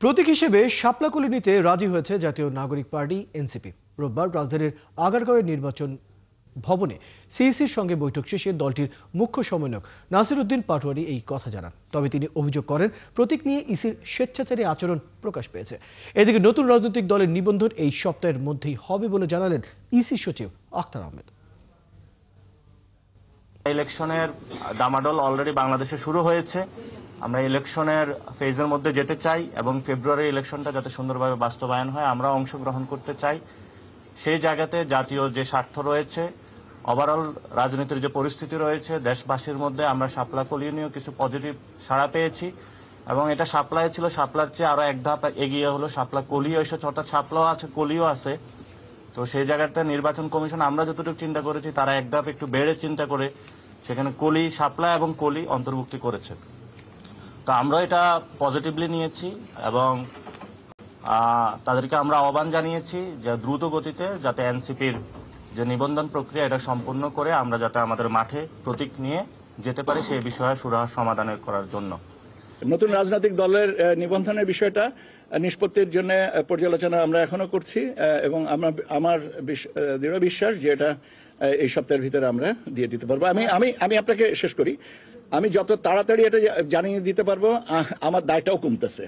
প্রতীক হিসেবে শাপলাকলি নিতে রাজি হয়েছে জাতীয় নাগরিক পার্টি এনসিপি। রোববার রাজধানীর আগারগাঁওয়ের নির্বাচন ভবনে সিইসির সঙ্গে বৈঠক শেষে দলটির মুখ্য সমন্বয়ক নাসির উদ্দিন পাটোয়ারি এই কথা জানান। তবে তিনি অভিযোগ করেন প্রতীক নিয়ে ইসির স্বেচ্ছাচারী আচরণ প্রকাশ পেয়েছে। এদিকে নতুন রাজনৈতিক দলের নিবন্ধন এই সপ্তাহের মধ্যেই হবে বলে জানালেন ইসি সচিব আখতার আহমেদ। ইলেকশনের দামাডল অলরেডি বাংলাদেশে শুরু হয়েছে। আমরা ইলেকশনের ফেজের মধ্যে যেতে চাই এবং ফেব্রুয়ারি ইলেকশনটা যাতে সুন্দরভাবে বাস্তবায়ন হয় আমরা অংশগ্রহণ করতে চাই। সেই জায়গাতে জাতীয় যে স্বার্থ রয়েছে, ওভারঅল রাজনীতির যে পরিস্থিতি রয়েছে দেশবাসীর মধ্যে, আমরা শাপলাকলি নিয়েও কিছু পজিটিভ সাড়া পেয়েছি এবং এটা শাপলায় ছিল, শাপলার চেয়ে আরো এক ধাপ এগিয়ে হলো, শাপলাকলিও এসেছে, অর্থাৎ শাপলাও আছে, কলিও আছে। তো সেই জায়গাতে নির্বাচন কমিশন আমরা যতটুকু চিন্তা করেছি তারা এক ধাপ একটু বেড়ে চিন্তা করে সেখানে কলি, শাপলা এবং কলি অন্তর্ভুক্তি করেছে। তো আমরা এটা পজিটিভলি নিয়েছি এবং তাদেরকে আমরা আহ্বান জানিয়েছি যে দ্রুত গতিতে যাতে এনসিপির যে নিবন্ধন প্রক্রিয়া এটা সম্পূর্ণ করে আমরা যাতে আমাদের মাঠে প্রতীক নিয়ে যেতে পারি সেই বিষয়ে সুরাহা সমাধানের করার জন্য। নতুন রাজনৈতিক দলের নিবন্ধনের বিষয়টা নিষ্পত্তির জন্য পর্যালোচনা আমরা এখনো করছি এবং আমার দৃঢ় বিশ্বাস যে এটা এই সপ্তাহের ভিতরে আমরা দিয়ে দিতে পারবো। আমি আপনাকে শেষ করি, আমি যত তাড়াতাড়ি এটা জানিয়ে দিতে পারবো আমার দায়টাও কমতেছে।